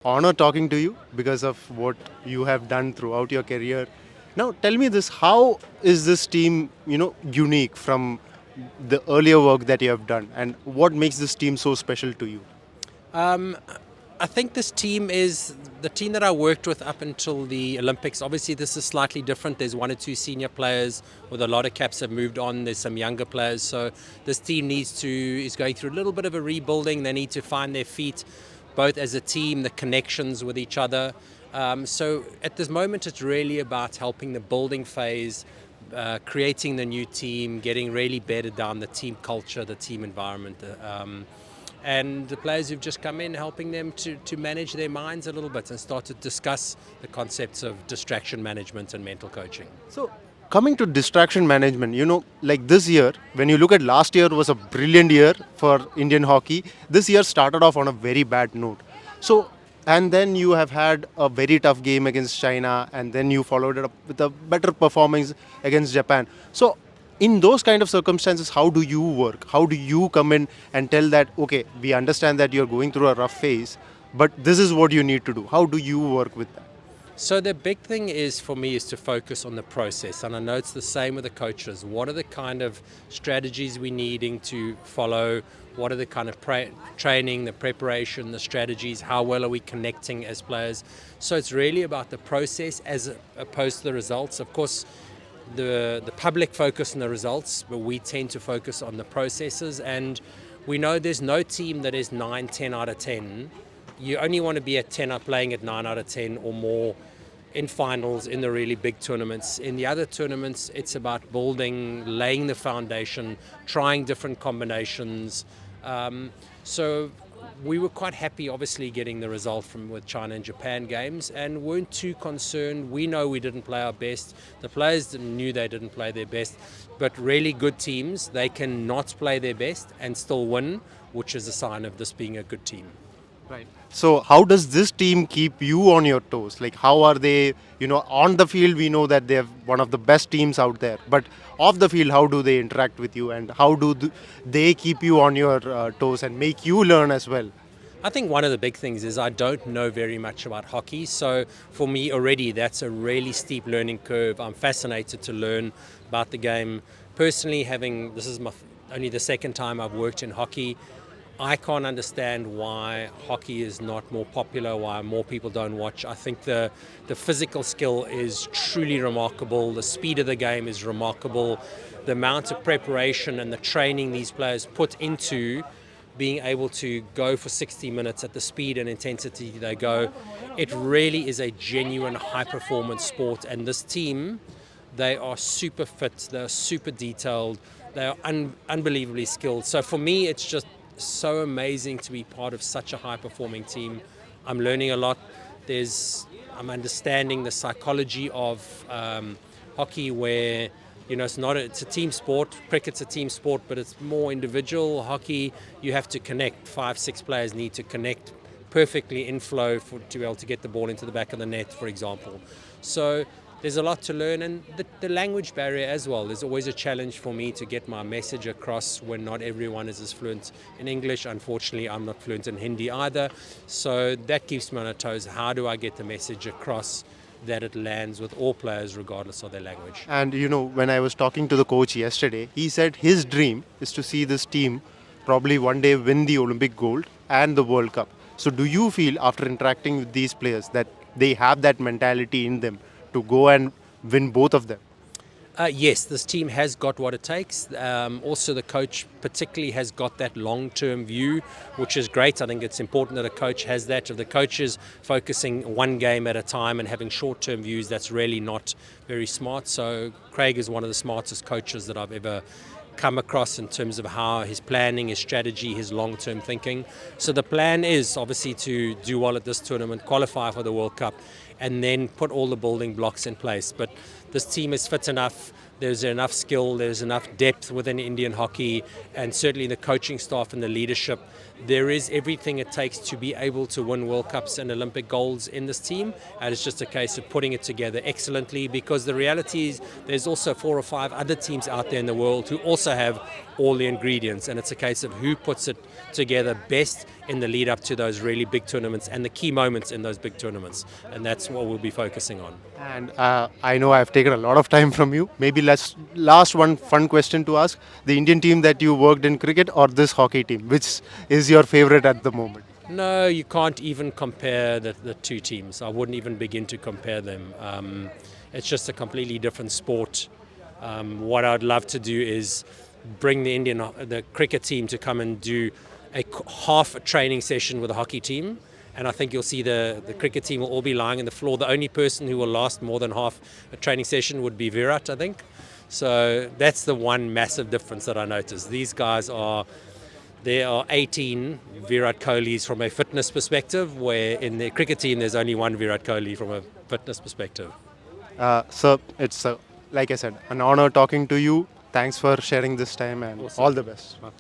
honor talking to you because of what you have done throughout your career. Now, tell me this: how is this team, unique from the earlier work that you have done, and what makes this team so special to you? Um, I think this team is the team that I worked with up until the Olympics. Obviously, this is slightly different. There's one or two senior players with a lot of caps have moved on. There's some younger players. So this team is going through a little bit of a rebuilding. They need to find their feet, both as a team, the connections with each other. So at this moment, it's really about helping the building phase, creating the new team, getting really bedded down the team culture, the team environment. And the players who've just come in, helping them to manage their minds a little bit and start to discuss the concepts of distraction management and mental coaching. So, coming to distraction management, like this year, when you look at last year was a brilliant year for Indian hockey. This year started off on a very bad note. So, and then you have had a very tough game against China, and then you followed it up with a better performance against Japan. So, in those kind of circumstances, how do you work? How do you come in and tell that, okay, we understand that you're going through a rough phase, but this is what you need to do? How do you work with that? So the big thing is for me is to focus on the process, and I know it's the same with the coaches. What are the kind of strategies we needing to follow? What are the kind of training, the preparation, the strategies? How well are we connecting as players? So it's really about the process as opposed to the results. Of course, the public focus on the results, but we tend to focus on the processes. And we know there's no team that is 9, 10 out of 10. You only want to be at 10 playing at 9 out of 10 or more in finals, in the really big tournaments. In the other tournaments, it's about building, laying the foundation, trying different combinations. So we were quite happy, obviously, getting the result from with China and Japan games, and weren't too concerned. We know we didn't play our best. The players knew they didn't play their best, but really good teams, they can not play their best and still win, which is a sign of this being a good team. Right. So, how does this team keep you on your toes? Like, how are they, on the field, we know that they're one of the best teams out there. But off the field, how do they interact with you, and how do they keep you on your toes and make you learn as well? I think one of the big things is I don't know very much about hockey. So for me already, that's a really steep learning curve. I'm fascinated to learn about the game. Personally, this is only the second time I've worked in hockey. I can't understand why hockey is not more popular, why more people don't watch. I think the physical skill is truly remarkable. The speed of the game is remarkable. The amount of preparation and the training these players put into being able to go for 60 minutes at the speed and intensity they go, it really is a genuine high performance sport. And this team, they are super fit, they're super detailed, they are unbelievably skilled. So for me, it's just so amazing to be part of such a high performing team. I'm learning a lot. I'm understanding the psychology of hockey, where it's a team sport. Cricket's a team sport, but it's more individual. Hockey, you have to connect. 5, 6 players need to connect perfectly in flow to be able to get the ball into the back of the net, for example. So there's a lot to learn, and the language barrier as well. There's always a challenge for me to get my message across when not everyone is as fluent in English. Unfortunately, I'm not fluent in Hindi either. So that keeps me on my toes. How do I get the message across that it lands with all players regardless of their language? And when I was talking to the coach yesterday, he said his dream is to see this team probably one day win the Olympic gold and the World Cup. So, do you feel after interacting with these players that they have that mentality in them to go and win both of them? Yes, this team has got what it takes. Also, the coach particularly has got that long-term view, which is great. I think it's important that a coach has that. If the coach is focusing one game at a time and having short-term views, that's really not very smart. So Craig is one of the smartest coaches that I've ever come across in terms of how his planning, his strategy, his long-term thinking. So the plan is obviously to do well at this tournament, qualify for the World Cup, and then put all the building blocks in place. But this team is fit enough. There's enough skill, there's enough depth within Indian hockey, and certainly the coaching staff and the leadership. There is everything it takes to be able to win World Cups and Olympic golds in this team, and it's just a case of putting it together excellently, because the reality is there's also 4 or 5 other teams out there in the world who also have all the ingredients, and it's a case of who puts it together best in the lead up to those really big tournaments and the key moments in those big tournaments, and that's what we'll be focusing on. And I know I've taken a lot of time from you. Maybe last one fun question to ask: the Indian team that you worked in cricket or this hockey team, which is your favorite at the moment? No, you can't even compare the two teams. I wouldn't even begin to compare them. It's just a completely different sport. What I'd love to do is bring the cricket team to come and do half a training session with the hockey team, and I think you'll see the cricket team will all be lying on the floor. The only person who will last more than half a training session would be Virat, I think. So that's the one massive difference that I noticed. There are 18 Virat Kohlis from a fitness perspective, where in the cricket team there's only one Virat Kohli from a fitness perspective. So it's like I said, an honor talking to you. Thanks for sharing this time and Awesome. all the best.